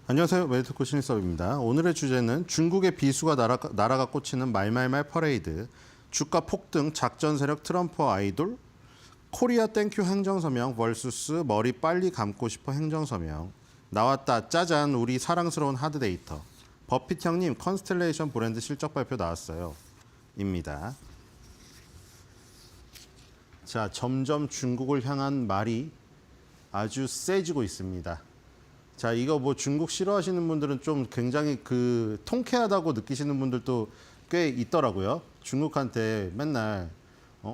안녕하세요. 메디토코 신일섭입니다. 오늘의 주제는 중국의 비수가 나라가 꽂히는 말말말 퍼레이드, 주가 폭등, 작전 세력 트럼프 아이돌, 코리아 땡큐 행정서명 vs 머리 빨리 감고 싶어 행정서명. 나왔다. 짜잔. 우리 사랑스러운 하드 데이터. 버핏 형님 컨스텔레이션 브랜드 실적 발표 나왔어요. 입니다. 자, 점점 중국을 향한 말이 아주 세지고 있습니다. 자, 이거 뭐 중국 싫어하시는 분들은 좀 굉장히 통쾌하다고 느끼시는 분들도 꽤 있더라고요. 중국한테 맨날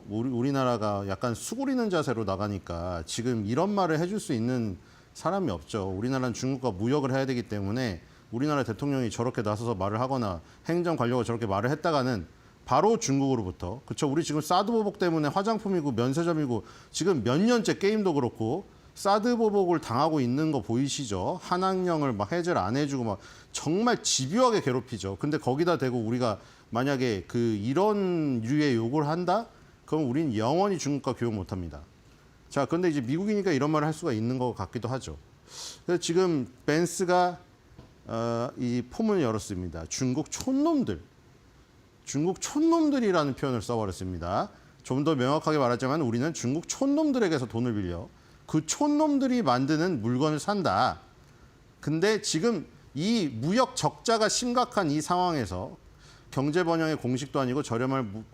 우리나라가 약간 수그리는 자세로 나가니까 지금 이런 말을 해줄 수 있는 사람이 없죠. 우리나라는 중국과 무역을 해야 되기 때문에 우리나라 대통령이 저렇게 나서서 말을 하거나 행정 관료가 저렇게 말을 했다가는 바로 중국으로부터, 그쵸? 우리 지금 사드 보복 때문에 화장품이고 면세점이고 지금 몇 년째 게임도 그렇고 사드 보복을 당하고 있는 거 보이시죠? 한학령을 막 해제를 안 해주고 막 정말 집요하게 괴롭히죠. 근데 거기다 대고 우리가 만약에 이런 류의 욕을 한다? 그럼 우린 영원히 중국과 교육 못 합니다. 자, 근데 이제 미국이니까 이런 말을 할 수가 있는 것 같기도 하죠. 그래서 지금 벤츠가 이 포문을 열었습니다. 중국 촌놈들이라는 표현을 써버렸습니다. 좀 더 명확하게 말하자면 우리는 중국 촌놈들에게서 돈을 빌려 그 촌놈들이 만드는 물건을 산다. 근데 지금 이 무역 적자가 심각한 이 상황에서 경제 번영의 공식도 아니고 저렴한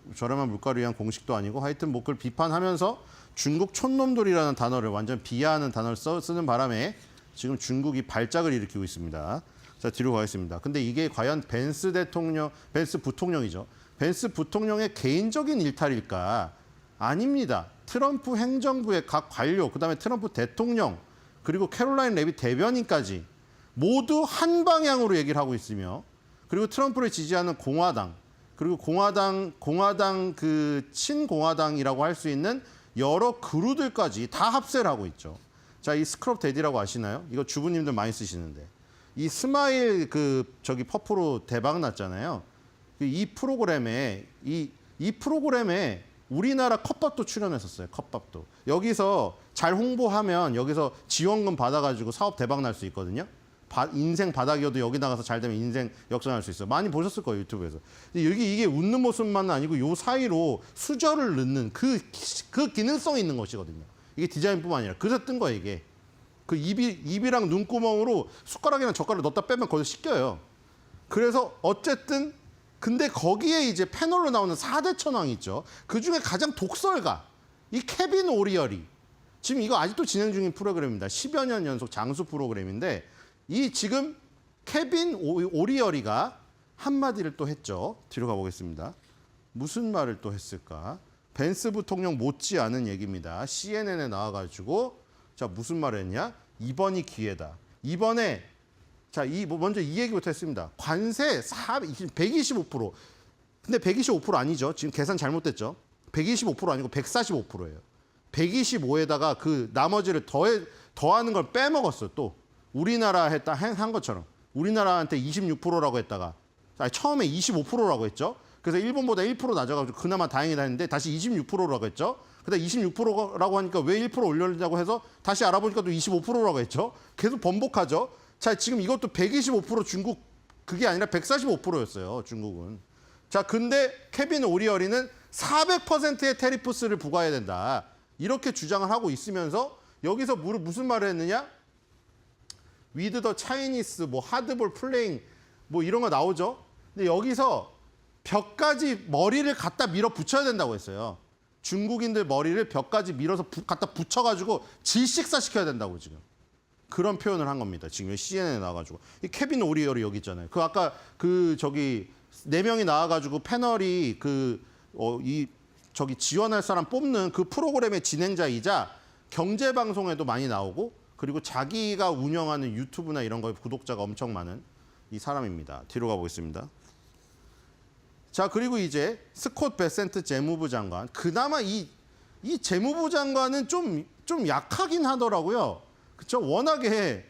물가를 위한 공식도 아니고 하여튼 뭐 그걸 비판하면서 중국 촌놈들이라는 단어를 완전 비하하는 단어를 쓰는 바람에 지금 중국이 발작을 일으키고 있습니다. 자, 뒤로 가겠습니다. 근데 이게 과연 벤츠 부통령이죠. 벤츠 부통령의 개인적인 일탈일까? 아닙니다. 트럼프 행정부의 각 관료, 그다음에 트럼프 대통령, 그리고 캐롤라인 레빗 대변인까지 모두 한 방향으로 얘기를 하고 있으며, 그리고 트럼프를 지지하는 공화당, 그리고 공화당 친공화당이라고 할 수 있는 여러 그루들까지 다 합세를 하고 있죠. 자, 이 스크럽 데디라고 아시나요? 이거 주부님들 많이 쓰시는데. 이 스마일 퍼프로 대박 났잖아요. 이 프로그램에 우리나라 컵밥도 출연했었어요. 컵밥도. 여기서 잘 홍보하면 여기서 지원금 받아가지고 사업 대박 날 수 있거든요. 인생 바닥이어도 여기 나가서 잘 되면 인생 역전할 수 있어요. 많이 보셨을 거예요, 유튜브에서. 이게 웃는 모습만 아니고 요 사이로 수저를 넣는 그 기능성이 있는 것이거든요. 이게 디자인뿐만 아니라. 그래서 뜬 거예요, 이게. 입이랑 눈구멍으로 숟가락이랑 젓가락을 넣었다 빼면 거기서 씻겨요. 그래서 어쨌든 근데 거기에 이제 패널로 나오는 4대 천왕이 있죠. 그중에 가장 독설가, 이 케빈 오리얼이. 지금 이거 아직도 진행 중인 프로그램입니다. 10여 년 연속 장수 프로그램인데 이 지금 케빈 오리얼이가 한마디를 또 했죠. 뒤로 가보겠습니다. 무슨 말을 또 했을까? 벤츠 부통령 못지않은 얘기입니다. CNN에 나와가지고 자, 무슨 말을 했냐? 이번이 기회다. 이번에 자, 먼저 이 얘기부터 했습니다. 관세 125%. 근데 125% 아니죠. 지금 계산 잘못됐죠. 125% 아니고 145%예요. 125에다가 그 나머지를 더하는 걸 빼먹었어요. 또 우리나라 한 것처럼 우리나라한테 26%라고 했다가 처음에 25%라고 했죠. 그래서 일본보다 1% 낮아가지고 그나마 다행이다 했는데 다시 26%라고 했죠. 근데 26%라고 하니까 왜 1% 올려주냐고 해서 다시 알아보니까 또 25%라고 했죠. 계속 번복하죠. 자, 지금 이것도 125% 중국, 그게 아니라 145%였어요, 중국은. 자, 근데 케빈 오리얼이는 400%의 테리프스를 부과해야 된다. 이렇게 주장을 하고 있으면서 여기서 무슨 말을 했느냐? With the Chinese, 하드볼 플레잉, 이런 거 나오죠? 근데 여기서 벽까지 머리를 갖다 밀어 붙여야 된다고 했어요. 중국인들 머리를 벽까지 밀어서 갖다 붙여가지고 질식사시켜야 된다고 지금. 그런 표현을 한 겁니다. 지금 CNN에 나와가지고. 이 케빈 오리얼이 여기 있잖아요. 아까 4명이 나와가지고 패널이 지원할 사람 뽑는 그 프로그램의 진행자이자 경제방송에도 많이 나오고 그리고 자기가 운영하는 유튜브나 이런 거에 구독자가 엄청 많은 이 사람입니다. 뒤로 가보겠습니다. 자, 그리고 이제 스콧 베센트 재무부 장관. 그나마 이 재무부 장관은 좀 약하긴 하더라고요. 그쵸? 워낙에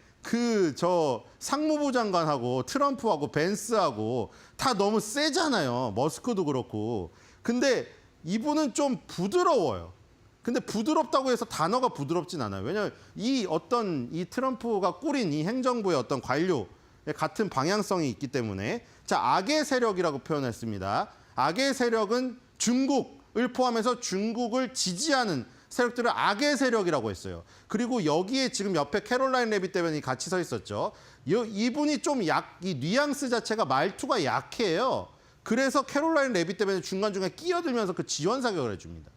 상무부 장관하고 트럼프하고 벤스하고 다 너무 세잖아요. 머스크도 그렇고. 근데 이분은 좀 부드러워요. 근데 부드럽다고 해서 단어가 부드럽진 않아요. 왜냐하면 이 트럼프가 꾸린 이 행정부의 어떤 관료, 같은 방향성이 있기 때문에 자, 악의 세력이라고 표현했습니다. 악의 세력은 중국을 포함해서 중국을 지지하는 세력들을 악의 세력이라고 했어요. 그리고 여기에 지금 옆에 캐롤라인 레빗 대변인이 같이 서 있었죠. 이분이 좀 이 뉘앙스 자체가 말투가 약해요. 그래서 캐롤라인 레빗 대변인이 중간중간에 끼어들면서 그 지원 사격을 해줍니다.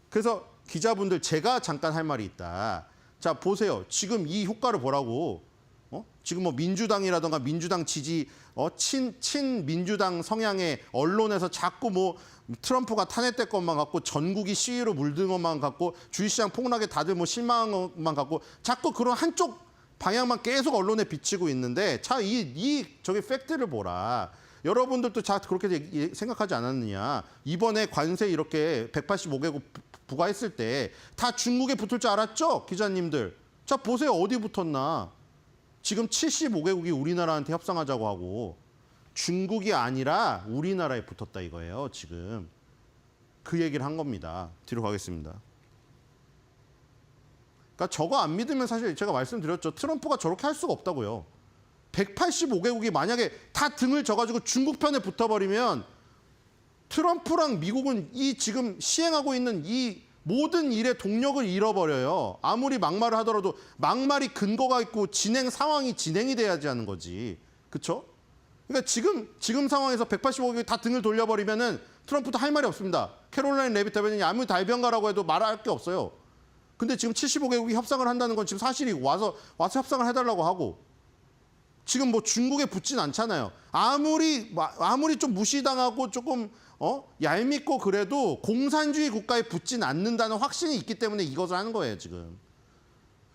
그래서 기자분들 제가 잠깐 할 말이 있다. 자, 보세요. 지금 이 효과를 보라고. 지금 뭐 민주당이라든가 민주당 지지 친민주당 성향의 언론에서 자꾸 뭐 트럼프가 탄핵될 것만 갖고 전국이 시위로 물든 것만 갖고 주식시장 폭락에 다들 뭐 실망한 것만 갖고 자꾸 그런 한쪽 방향만 계속 언론에 비치고 있는데 자, 저기 팩트를 보라. 여러분들도 자 그렇게 생각하지 않았느냐. 이번에 관세 이렇게 185개국 부과했을 때 다 중국에 붙을 줄 알았죠? 기자님들. 자, 보세요. 어디 붙었나. 지금 75개국이 우리나라한테 협상하자고 하고 중국이 아니라 우리나라에 붙었다 이거예요. 지금. 그 얘기를 한 겁니다. 뒤로 가겠습니다. 그러니까 저거 안 믿으면 사실 제가 말씀드렸죠. 트럼프가 저렇게 할 수가 없다고요. 185개국이 만약에 다 등을 져가지고 중국 편에 붙어버리면 트럼프랑 미국은 이 지금 시행하고 있는 이 모든 일의 동력을 잃어버려요. 아무리 막말을 하더라도 막말이 근거가 있고 진행 상황이 진행이 돼야지 하는 거지. 그렇죠? 그러니까 지금 상황에서 185개국이 다 등을 돌려버리면은 트럼프도 할 말이 없습니다. 캐롤라인 레빗 대변인이 아무리 달변가라고 해도 말할 게 없어요. 근데 지금 75개국이 협상을 한다는 건 지금 사실이고 와서 협상을 해달라고 하고 지금 뭐 중국에 붙진 않잖아요. 아무리 좀 무시당하고 조금 얄밉고 그래도 공산주의 국가에 붙진 않는다는 확신이 있기 때문에 이것을 하는 거예요, 지금.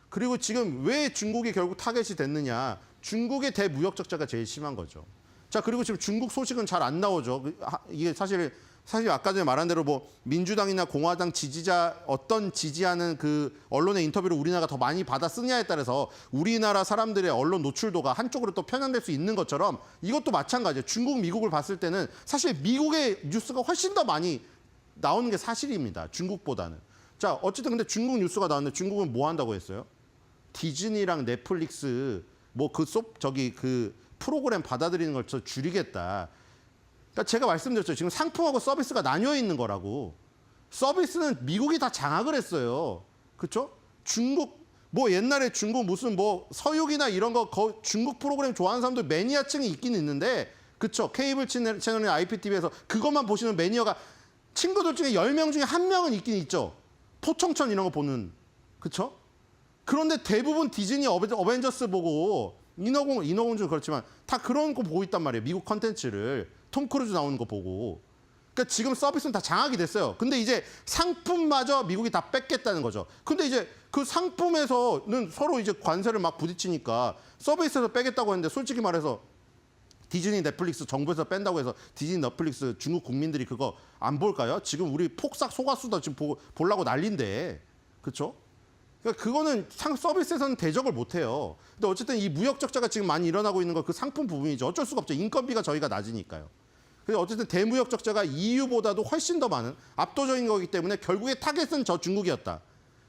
그리고 지금 왜 중국이 결국 타겟이 됐느냐. 중국의 대무역 적자가 제일 심한 거죠. 자, 그리고 지금 중국 소식은 잘 안 나오죠. 이게 사실 아까 전에 말한 대로 뭐 민주당이나 공화당 어떤 지지하는 그 언론의 인터뷰를 우리나라가 더 많이 받아 쓰냐에 따라서 우리나라 사람들의 언론 노출도가 한쪽으로 또 편향될 수 있는 것처럼 이것도 마찬가지예요. 중국, 미국을 봤을 때는 사실 미국의 뉴스가 훨씬 더 많이 나오는 게 사실입니다. 중국보다는. 자, 어쨌든 근데 중국 뉴스가 나왔는데 중국은 뭐 한다고 했어요? 디즈니랑 넷플릭스 뭐 그 프로그램 받아들이는 걸 줄이겠다. 그러니까 제가 말씀드렸죠. 지금 상품하고 서비스가 나뉘어 있는 거라고. 서비스는 미국이 다 장악을 했어요. 그렇죠? 중국 뭐 옛날에 중국 무슨 뭐 서육이나 이런 거 중국 프로그램 좋아하는 사람들 매니아층이 있긴 있는데 그렇죠? 케이블 채널이나 IPTV에서 그것만 보시는 매니아가 친구들 중에 10명 중에 1명은 있긴 있죠. 포청천 이런 거 보는. 그렇죠? 그런데 대부분 디즈니 어벤져스 보고 인어공주 그렇지만 다 그런 거 보고 있단 말이에요. 미국 컨텐츠를. 톰 크루즈 나오는 거 보고. 그러니까 지금 서비스는 다 장악이 됐어요. 근데 이제 상품마저 미국이 다 뺏겠다는 거죠. 근데 이제 그 상품에서는 서로 이제 관세를 막 부딪히니까 서비스에서 빼겠다고 했는데 솔직히 말해서 디즈니 넷플릭스 정부에서 뺀다고 해서 디즈니 넷플릭스 중국 국민들이 그거 안 볼까요? 지금 우리 폭삭 속았수다 지금 보려고 난리인데. 그렇죠? 그러니까 그거는 서비스에서는 대적을 못 해요. 근데 어쨌든 이 무역 적자가 지금 많이 일어나고 있는 건 그 상품 부분이죠. 어쩔 수가 없죠. 인건비가 저희가 낮으니까요. 그래서 어쨌든 대무역 적자가 EU보다도 훨씬 더 많은 압도적인 거기 때문에 결국에 타겟은 저 중국이었다.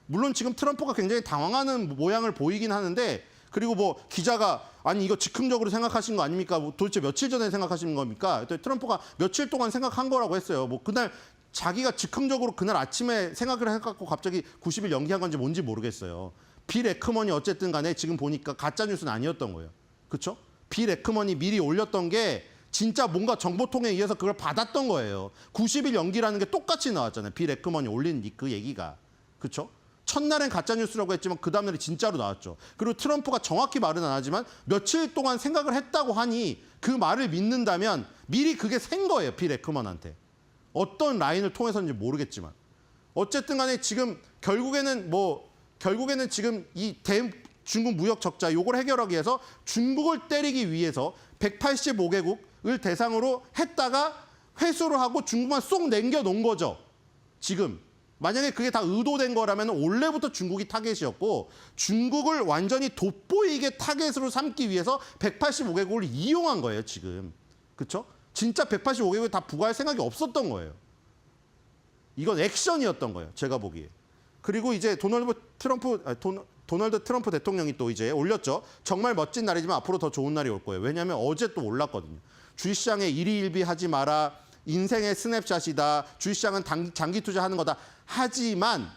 물론 지금 트럼프가 굉장히 당황하는 모양을 보이긴 하는데 그리고 뭐 기자가 아니 이거 즉흥적으로 생각하신 거 아닙니까? 뭐 도대체 며칠 전에 생각하신 겁니까? 트럼프가 며칠 동안 생각한 거라고 했어요. 뭐 그날 자기가 즉흥적으로 그날 아침에 생각을 해갖고 갑자기 90일 연기한 건지 뭔지 모르겠어요. 빌 에크먼이 어쨌든 간에 지금 보니까 가짜뉴스는 아니었던 거예요. 그렇죠? 빌 에크먼이 미리 올렸던 게 진짜 뭔가 정보통에 의해서 그걸 받았던 거예요. 90일 연기라는 게 똑같이 나왔잖아요. 빌 에크먼이 올린 그 얘기가. 그렇죠? 첫날엔 가짜뉴스라고 했지만 그 다음날에 진짜로 나왔죠. 그리고 트럼프가 정확히 말은 안 하지만 며칠 동안 생각을 했다고 하니 그 말을 믿는다면 미리 그게 생 거예요. 빌 에크먼한테. 어떤 라인을 통해서인지 모르겠지만. 어쨌든 간에 지금 결국에는 지금 이 중국 무역 적자 요걸 해결하기 위해서 중국을 때리기 위해서 185개국을 대상으로 했다가 회수를 하고 중국만 쏙 남겨놓은 거죠. 지금. 만약에 그게 다 의도된 거라면 원래부터 중국이 타겟이었고 중국을 완전히 돋보이게 타겟으로 삼기 위해서 185개국을 이용한 거예요. 지금. 그렇죠? 진짜 185개국에 다 부과할 생각이 없었던 거예요. 이건 액션이었던 거예요. 제가 보기에. 그리고 이제 도널드 트럼프 대통령이 또 이제 올렸죠. 정말 멋진 날이지만 앞으로 더 좋은 날이 올 거예요. 왜냐하면 어제 또 올랐거든요. 주식시장에 일희일비하지 마라. 인생의 스냅샷이다. 주식시장은 장기 투자하는 거다. 하지만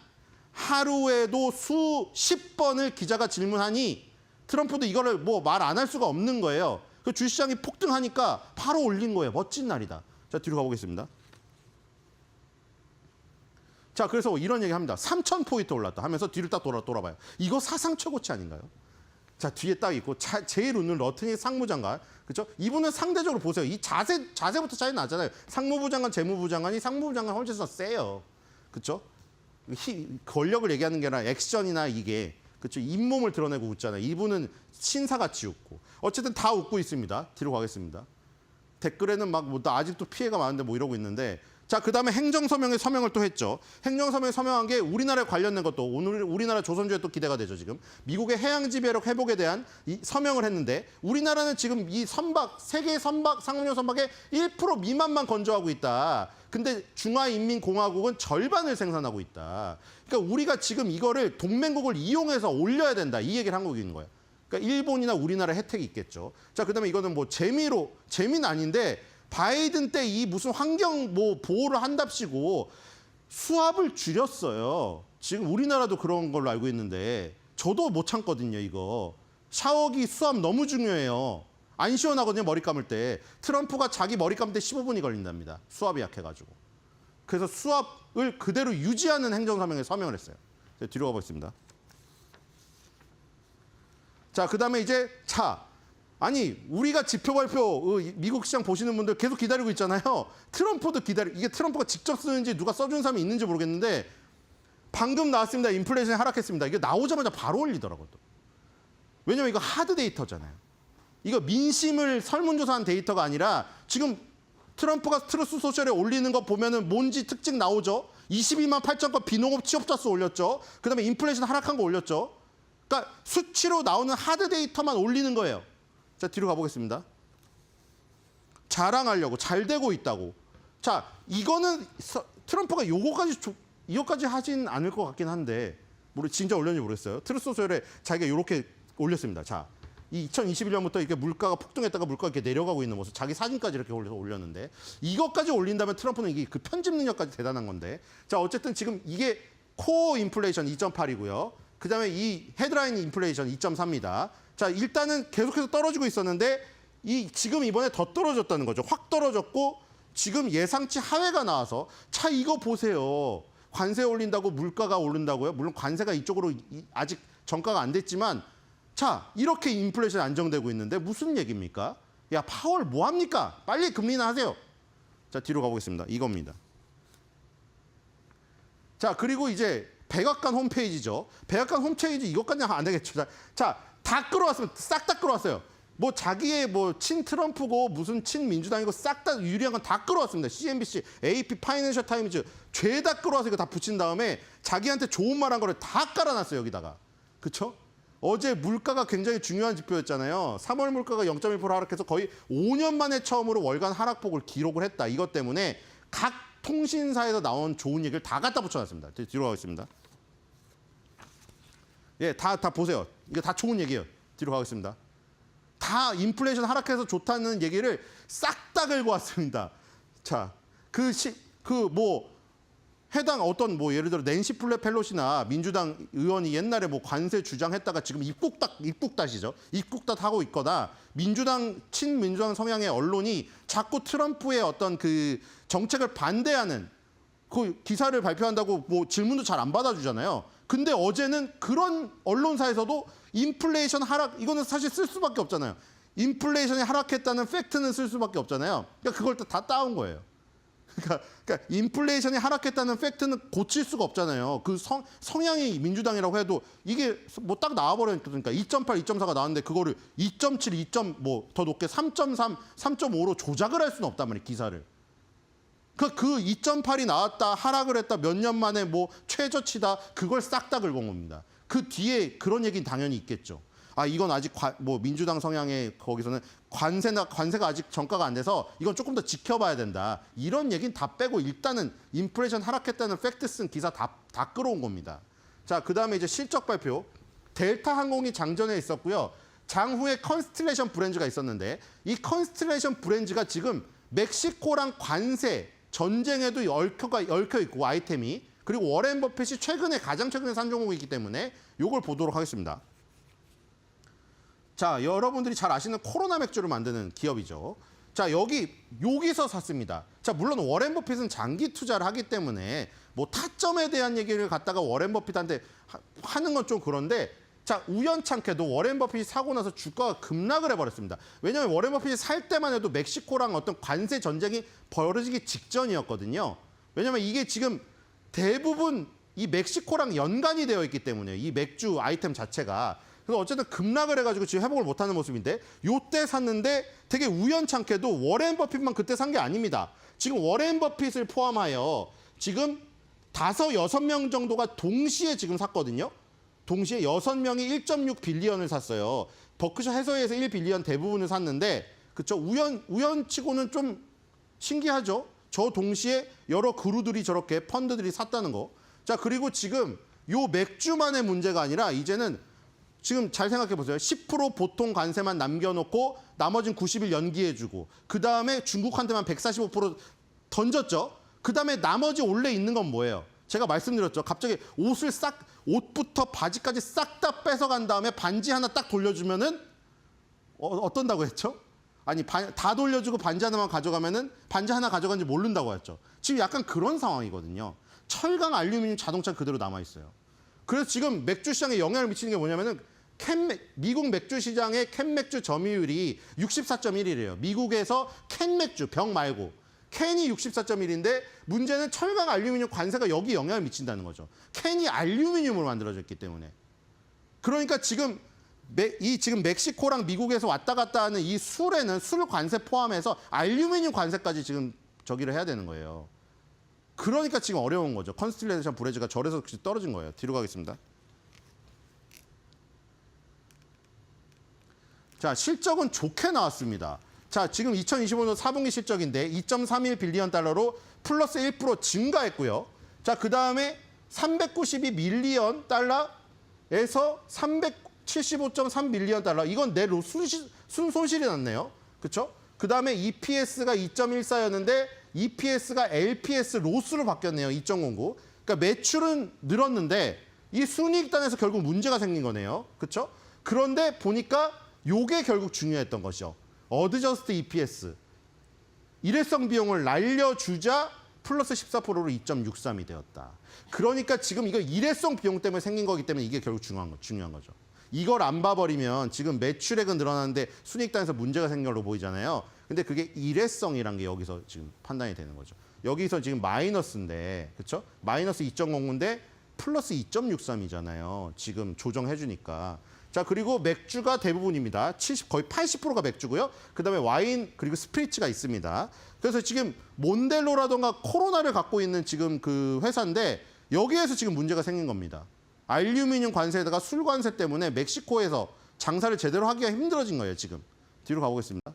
하루에도 수십 번을 기자가 질문하니 트럼프도 이거를 뭐 말 안 할 수가 없는 거예요. 그 주식시장이 폭등하니까 바로 올린 거예요. 멋진 날이다. 자, 뒤로 가보겠습니다. 자, 그래서 이런 얘기 합니다. 3,000포인트 올랐다 하면서 뒤를 딱 돌아봐요. 이거 사상 최고치 아닌가요? 자, 뒤에 딱 있고 제일 웃는 러트니 상무장관. 그렇죠? 이분은 상대적으로 보세요. 이 자세부터 차이 나잖아요. 상무부 장관, 재무부 장관이 상무부 장관 훨씬 더 세요. 그렇죠? 권력을 얘기하는 게 아니라 액션이나 이게 그렇죠? 잇몸을 드러내고 웃잖아요. 이분은 신사같이 웃고. 어쨌든 다 웃고 있습니다. 뒤로 가겠습니다. 댓글에는 막 뭐 나 아직도 피해가 많은데 뭐 이러고 있는데 자, 그다음에 행정서명에 서명을 또 했죠. 행정서명에 서명한 게 우리나라에 관련된 것도 오늘 우리나라 조선주에 또 기대가 되죠. 지금 미국의 해양 지배력 회복에 대한 이 서명을 했는데 우리나라는 지금 이 선박 세계 선박 상용용 선박의 1% 미만만 건조하고 있다. 근데 중화인민공화국은 절반을 생산하고 있다. 그러니까 우리가 지금 이거를 동맹국을 이용해서 올려야 된다. 이 얘기를 한국이 있는 거예요. 그러니까 일본이나 우리나라 혜택이 있겠죠. 자, 그다음에 이거는 뭐 재미는 아닌데 바이든 때 이 무슨 환경 뭐 보호를 한답시고 수압을 줄였어요. 지금 우리나라도 그런 걸로 알고 있는데 저도 못 참거든요, 이거. 샤워기 수압 너무 중요해요. 안 시원하거든요, 머리 감을 때. 트럼프가 자기 머리 감을 때 15분이 걸린답니다. 수압이 약해가지고. 그래서 수압을 그대로 유지하는 행정서명에 서명을 했어요. 뒤로 가보겠습니다. 자, 그다음에 이제 아니 우리가 지표 발표 미국 시장 보시는 분들 계속 기다리고 있잖아요. 트럼프도 이게 트럼프가 직접 쓰는지 누가 써준 사람이 있는지 모르겠는데 방금 나왔습니다. 인플레이션이 하락했습니다. 이게 나오자마자 바로 올리더라고요. 왜냐면 이거 하드 데이터잖아요. 이거 민심을 설문조사한 데이터가 아니라 지금 트럼프가 트루스 소셜에 올리는 거 보면은 뭔지 특징 나오죠. 22만 8천 건 비농업 취업자 수 올렸죠. 그다음에 인플레이션 하락한 거 올렸죠. 그러니까 수치로 나오는 하드 데이터만 올리는 거예요. 자, 뒤로 가보겠습니다. 자랑하려고 잘 되고 있다고. 자, 이거는 트럼프가 이거까지 하진 않을 것 같긴 한데 진짜 올렸는지 모르겠어요. 트루스 소셜에 자기가 이렇게 올렸습니다. 자, 이 2021년부터 이렇게 물가가 폭등했다가 물가가 이렇게 내려가고 있는 모습, 자기 사진까지 이렇게 올렸는데 이것까지 올린다면 트럼프는 이게 그 편집 능력까지 대단한 건데. 자, 어쨌든 지금 이게 코어 인플레이션 2.8이고요. 그다음에 이 헤드라인 인플레이션 2.4입니다. 자, 일단은 계속해서 떨어지고 있었는데 지금 이번에 더 떨어졌다는 거죠. 확 떨어졌고 지금 예상치 하회가 나와서 이거 보세요. 관세 올린다고 물가가 오른다고요? 물론 관세가 이쪽으로 아직 전가가 안 됐지만 자, 이렇게 인플레이션이 안정되고 있는데 무슨 얘기입니까? 야, 파월 뭐 합니까? 빨리 금리 인하하세요. 자, 뒤로 가보겠습니다. 이겁니다. 자, 그리고 이제 백악관 홈페이지죠. 백악관 홈페이지 이것까지는 안 되겠죠. 자, 다 끌어왔습니다. 싹 다 끌어왔어요. 뭐 자기의 뭐 친 트럼프고 무슨 친 민주당이고 싹 다 유리한 건 다 끌어왔습니다. CNBC, AP, 파이낸셜 타임즈 죄다 끌어와서 이거 다 붙인 다음에 자기한테 좋은 말 한 거를 다 깔아놨어요, 여기다가. 그렇죠? 어제 물가가 굉장히 중요한 지표였잖아요. 3월 물가가 0.1% 하락해서 거의 5년 만에 처음으로 월간 하락폭을 기록을 했다. 이것 때문에 각 통신사에서 나온 좋은 얘기를 다 갖다 붙여놨습니다. 뒤로 가겠습니다. 예, 다 보세요. 이거 다 좋은 얘기예요. 뒤로 가겠습니다. 다 인플레이션 하락해서 좋다는 얘기를 싹 다 긁고 왔습니다. 자, 해당 어떤 예를 들어 낸시 펠로시나 민주당 의원이 옛날에 관세 주장했다가 지금 입국닷이죠. 입국닷 하고 있거나 친민주당 성향의 언론이 자꾸 트럼프의 어떤 그 정책을 반대하는 그 기사를 발표한다고 질문도 잘 안 받아주잖아요. 근데 어제는 그런 언론사에서도 인플레이션 하락, 이거는 사실 쓸 수밖에 없잖아요. 인플레이션이 하락했다는 팩트는 쓸 수밖에 없잖아요. 그러니까 그걸 다 따온 거예요. 그러니까 인플레이션이 하락했다는 팩트는 고칠 수가 없잖아요. 그 성향이 민주당이라고 해도 이게 딱 나와버리니까 2.8, 2.4가 나왔는데 그거를 2.7, 2. 더 높게 3.3, 3.5로 조작을 할 수는 없단 말이에요, 기사를. 그 2.8이 나왔다, 하락을 했다, 몇 년 만에 최저치다, 그걸 싹 다 긁은 겁니다. 그 뒤에 그런 얘기는 당연히 있겠죠. 이건 아직 민주당 성향의 거기서는 관세가 아직 전가가 안 돼서 이건 조금 더 지켜봐야 된다. 이런 얘기는 다 빼고 일단은 인플레이션 하락했다는 팩트 쓴 기사 다 끌어온 겁니다. 자, 그다음에 이제 실적 발표. 델타 항공이 장전에 있었고요. 장후에 컨스텔레이션 브랜드가 있었는데 이 컨스텔레이션 브랜드가 지금 멕시코랑 관세 전쟁에도 얽혀 있고 아이템이 그리고 워렌 버핏이 가장 최근에 산 종목이기 때문에 이걸 보도록 하겠습니다. 자, 여러분들이 잘 아시는 코로나 맥주를 만드는 기업이죠. 자, 여기서 샀습니다. 자, 물론 워렌 버핏은 장기 투자를 하기 때문에 뭐 타점에 대한 얘기를 갖다가 워렌 버핏한테 하는 건 좀 그런데 자, 우연찮게도 워렌 버핏이 사고 나서 주가가 급락을 해버렸습니다. 왜냐하면 워렌 버핏이 살 때만 해도 멕시코랑 어떤 관세 전쟁이 벌어지기 직전이었거든요. 왜냐하면 이게 지금 대부분 이 멕시코랑 연관이 되어 있기 때문에 이 맥주 아이템 자체가 그래서 어쨌든 급락을 해가지고 지금 회복을 못하는 모습인데 요때 샀는데 되게 우연찮게도 워렌 버핏만 그때 산 게 아닙니다. 지금 워렌 버핏을 포함하여 지금 6명 정도가 동시에 지금 샀거든요. 동시에 6명이 1.6 빌리언을 샀어요. 버크셔 해서웨이에서 1빌리언 대부분을 샀는데 그쵸? 우연치고는 좀 신기하죠. 저 동시에 여러 그루들이 저렇게 펀드들이 샀다는 거. 자, 그리고 지금 요 맥주만의 문제가 아니라 이제는 지금 잘 생각해 보세요. 10% 보통 관세만 남겨놓고 나머지는 90일 연기해주고 그 다음에 중국한테만 145% 던졌죠. 그 다음에 나머지 원래 있는 건 뭐예요? 제가 말씀드렸죠. 갑자기 옷부터 바지까지 싹 다 뺏어간 다음에 반지 하나 딱 돌려주면은 어떤다고 했죠? 아니 다 돌려주고 반지 하나만 가져가면은 반지 하나 가져간지 모른다고 했죠. 지금 약간 그런 상황이거든요. 철강, 알루미늄, 자동차 그대로 남아 있어요. 그래서 지금 맥주 시장에 영향을 미치는 게 뭐냐면은 미국 맥주 시장의 캔 맥주 점유율이 64.1이래요. 미국에서 캔 맥주 병 말고 캔이 64.1인데 문제는 철강, 알루미늄 관세가 여기 영향을 미친다는 거죠. 캔이 알루미늄으로 만들어졌기 때문에. 그러니까 지금 멕시코랑 미국에서 왔다 갔다 하는 이 술에는 술 관세 포함해서 알루미늄 관세까지 지금 저기를 해야 되는 거예요. 그러니까 지금 어려운 거죠. 컨스텔레이션 브레즈가 절에서 떨어진 거예요. 뒤로 가겠습니다. 자, 실적은 좋게 나왔습니다. 자, 지금 2025년 4분기 실적인데 2.31 빌리언 달러로 플러스 1% 증가했고요. 자, 그 다음에 392 밀리언 달러에서 375.3 밀리언 달러. 이건 내 순손실이 났네요. 그렇죠? 그 다음에 EPS가 2.14였는데 EPS가 LPS 로스로 바뀌었네요. 2.09. 그러니까 매출은 늘었는데 이 순이익단에서 결국 문제가 생긴 거네요. 그렇죠? 그런데 보니까 요게 결국 중요했던 것이죠. 어드저스트 EPS. 일회성 비용을 날려주자 플러스 14%로 2.63이 되었다. 그러니까 지금 이거 일회성 비용 때문에 생긴 거기 때문에 이게 결국 중요한 거죠. 이걸 안 봐버리면 지금 매출액은 늘어나는데 순이익단에서 문제가 생긴 걸로 보이잖아요. 근데 그게 일회성이란 게 여기서 지금 판단이 되는 거죠. 여기서 지금 마이너스인데, 그렇죠? 마이너스 2.09인데 플러스 2.63이잖아요. 지금 조정해주니까. 자, 그리고 맥주가 대부분입니다. 거의 80%가 맥주고요. 그다음에 와인 그리고 스피리츠가 있습니다. 그래서 지금 몬델로라던가 코로나를 갖고 있는 지금 그 회사인데 여기에서 지금 문제가 생긴 겁니다. 알루미늄 관세에다가 술 관세 때문에 멕시코에서 장사를 제대로 하기가 힘들어진 거예요, 지금. 뒤로 가보겠습니다.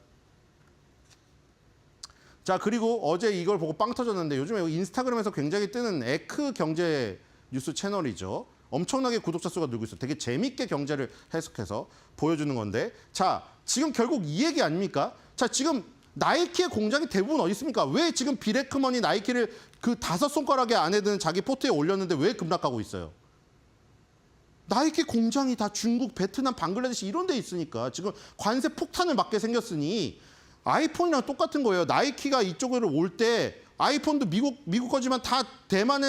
자, 그리고 어제 이걸 보고 빵 터졌는데 요즘에 인스타그램에서 굉장히 뜨는 에크 경제 뉴스 채널이죠. 엄청나게 구독자 수가 늘고 있어요. 되게 재밌게 경제를 해석해서 보여주는 건데 자, 지금 결국 이 얘기 아닙니까? 자, 지금 나이키의 공장이 대부분 어디 있습니까? 왜 지금 비레크먼이 나이키를 그 5손가락에 안에 드는 자기 포트에 올렸는데 왜 급락하고 있어요? 나이키 공장이 다 중국, 베트남, 방글라데시 이런 데 있으니까 지금 관세 폭탄을 맞게 생겼으니 아이폰이랑 똑같은 거예요. 나이키가 이쪽으로 올 때 아이폰도 미국 거지만 다 대만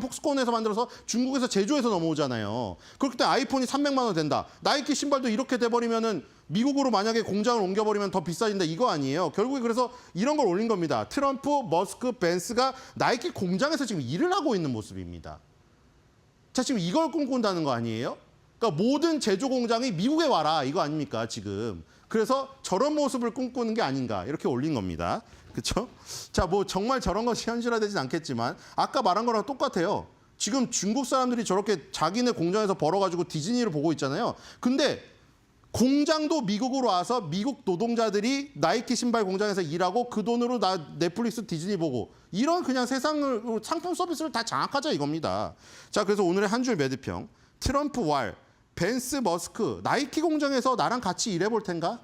폭스콘에서 만들어서 중국에서 제조해서 넘어오잖아요. 그렇기 때문에 아이폰이 300만 원 된다. 나이키 신발도 이렇게 돼버리면은 미국으로 만약에 공장을 옮겨버리면 더 비싸진다 이거 아니에요. 결국에 그래서 이런 걸 올린 겁니다. 트럼프, 머스크, 벤스가 나이키 공장에서 지금 일을 하고 있는 모습입니다. 자, 지금 이걸 꿈꾼다는 거 아니에요? 그러니까 모든 제조 공장이 미국에 와라 이거 아닙니까 지금. 그래서 저런 모습을 꿈꾸는 게 아닌가 이렇게 올린 겁니다. 그렇죠? 자, 뭐 정말 저런 것이 현실화되진 않겠지만 아까 말한 거랑 똑같아요. 지금 중국 사람들이 저렇게 자기네 공장에서 벌어가지고 디즈니를 보고 있잖아요. 근데 공장도 미국으로 와서 미국 노동자들이 나이키 신발 공장에서 일하고 그 돈으로 넷플릭스 디즈니 보고 이런 그냥 세상을 상품 서비스를 다 장악하자 이겁니다. 자, 그래서 오늘의 한 줄 매드평 트럼프 왈 벤스 머스크 나이키 공장에서 나랑 같이 일해볼 텐가?